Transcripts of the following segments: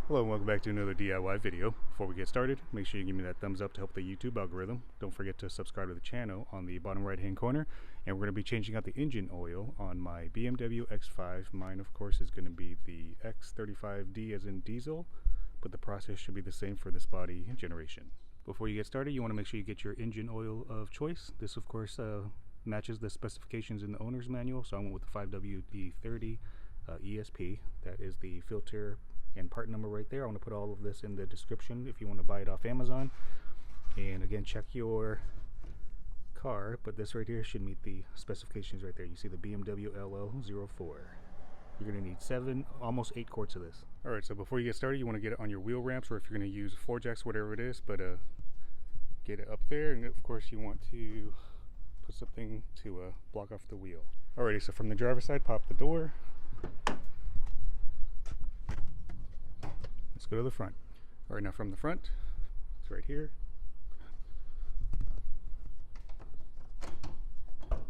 Hello and welcome back to another DIY video. Before we get started, make sure you give me that thumbs up to help the YouTube algorithm. Don't forget to subscribe to the channel on the bottom right hand corner. And we're going to be changing out the engine oil on my BMW X5. Mine of course is going to be the X35D as in diesel, but the process should be the same for this body generation. Before you get started, you want to make sure you get your engine oil of choice. This of course matches the specifications in the owner's manual, so I went with the 5WD30 ESP. That is the filter and part number right there. I want to put all of this in the description if you want to buy it off Amazon. And again, check your car, but this right here should meet the specifications right there. You see the BMW LL04. You're going to need 7, almost 8 quarts of this. Alright, so before you get started, you want to get it on your wheel ramps, or if you're going to use floor jacks, whatever it is, but get it up there, and of course you want to put something to block off the wheel. Alrighty, so from the driver's side, pop the door. Let's go to the front. Alright, now from the front, it's right here.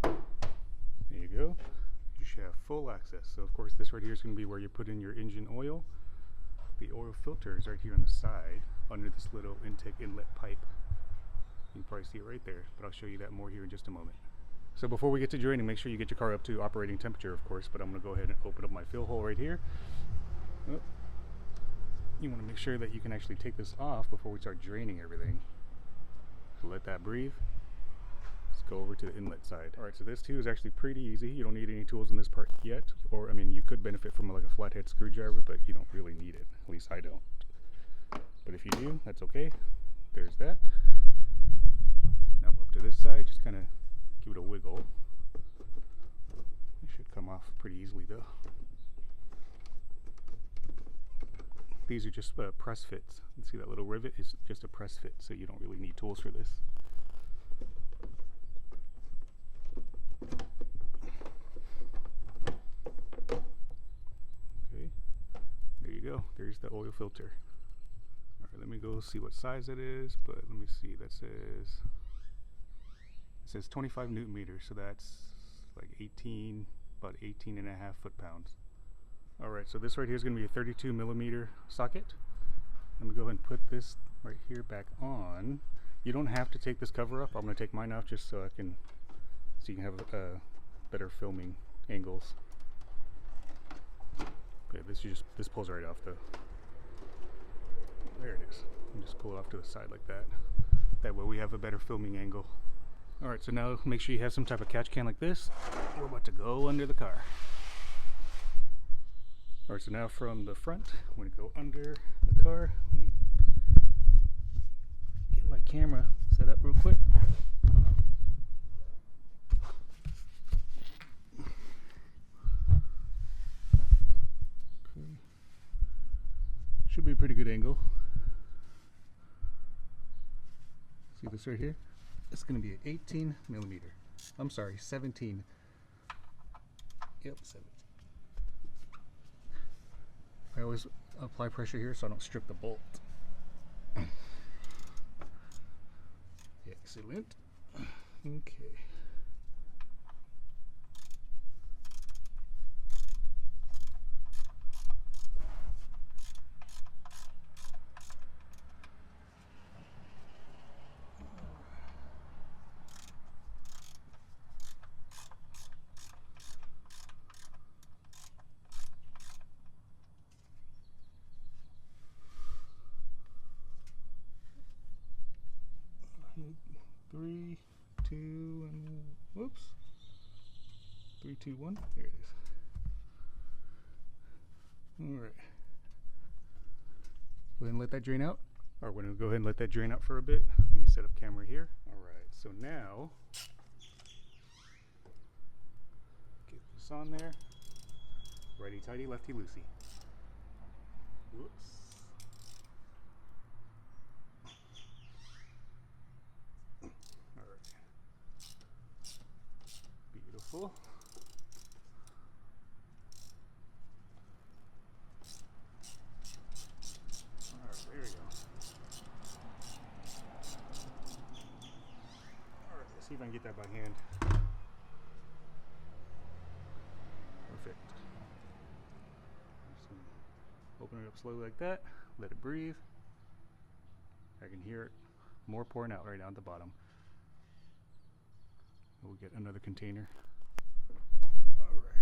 There you go. You should have full access. So of course this right here is going to be where you put in your engine oil. The oil filter is right here on the side under this little intake inlet pipe. You can probably see it right there, but I'll show you that more here in just a moment. So before we get to draining, make sure you get your car up to operating temperature, of course, but I'm going to go ahead and open up my fill hole right here. Oh. You want to make sure that you can actually take this off before we start draining everything. So let that breathe. Let's go over to the inlet side. Alright, so this too is actually pretty easy. You don't need any tools in this part yet. Or, I mean, you could benefit from like a flathead screwdriver, but you don't really need it. At least I don't. But if you do, that's okay. There's that. Now up to this side, just kind of give it a wiggle. It should come off pretty easily though. These are just press fits. You see that little rivet is just a press fit, so you don't really need tools for this. Okay, there you go. There's the oil filter. All right, let me go see what size it is, but let me see. That says 25 Newton meters, so that's like about 18 and a half foot-pounds. Alright, so this right here is going to be a 32 millimeter socket. Let me go ahead and put this right here back on. You don't have to take this cover up. I'm going to take mine off just so you can have better filming angles. Okay, this pulls right off though. There it is. You just pull it off to the side like that. That way we have a better filming angle. Alright, so now make sure you have some type of catch can like this. We're about to go under the car. Alright, so now from the front, I'm going to go under the car. Let me get my camera set up real quick. Okay. Should be a pretty good angle. See this right here? It's going to be an 18 millimeter. I'm sorry, 17. Yep, 17. I always apply pressure here so I don't strip the bolt. Excellent. Okay. Three, 2, and whoops. 3, 2, 1. There it is. Alright. Go ahead and let that drain out. Alright, we're going to go ahead and let that drain out for a bit. Let me set up camera here. Alright, so now get this on there. Righty tighty, lefty loosey. Whoops. Beautiful. Alright, there we go. Alright, let's see if I can get that by hand. Perfect. Bring it up slowly like that. Let it breathe. I can hear it more pouring out right now at the bottom. We'll get another container. Alright.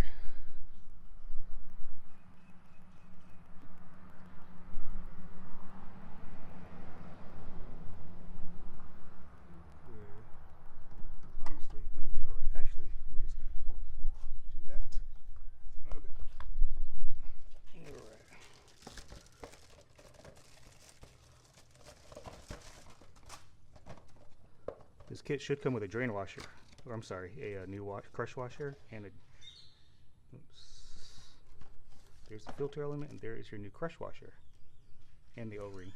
Honestly, let me get it right. Actually, we're just gonna do that. Okay. Alright. This kit should come with a drain washer, or I'm sorry, a new crush washer, and a, oops, there's the filter element, and there is your new crush washer, and the O-ring.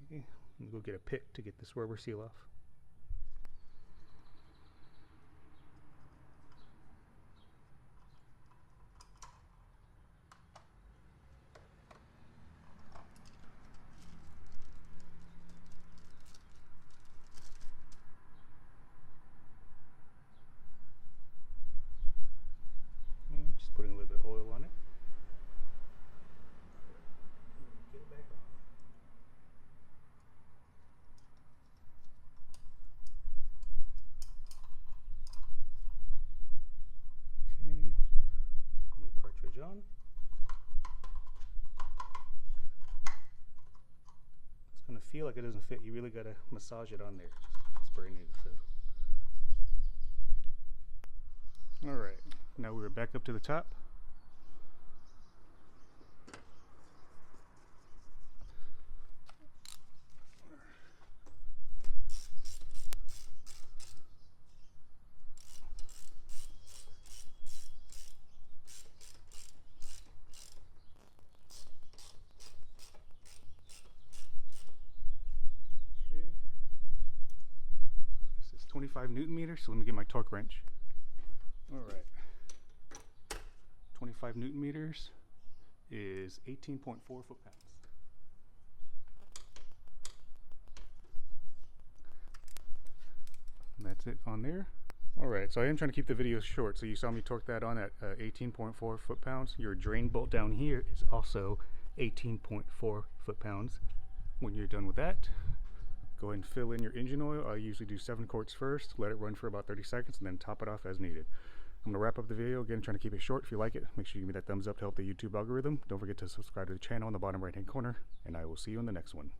Okay, I'm gonna go get a pick to get this rubber seal off. Just putting a little bit of oil on it. Get it back on. Okay, new cartridge on. It's gonna feel like it doesn't fit. You really gotta massage it on there. It's brand new, so. All right, now we're back up to the top. Okay. This is 25 Newton meters, so let me get my torque wrench. All right, 25 Newton meters is 18.4 foot-pounds. And that's it on there. All right, so I am trying to keep the video short, so you saw me torque that on at 18.4 foot-pounds. Your drain bolt down here is also 18.4 foot-pounds. When you're done with that, go ahead and fill in your engine oil. I usually do 7 quarts first, let it run for about 30 seconds, and then top it off as needed. I'm going to wrap up the video. Again, trying to keep it short. If you like it, make sure you give me that thumbs up to help the YouTube algorithm. Don't forget to subscribe to the channel in the bottom right hand corner, and I will see you in the next one.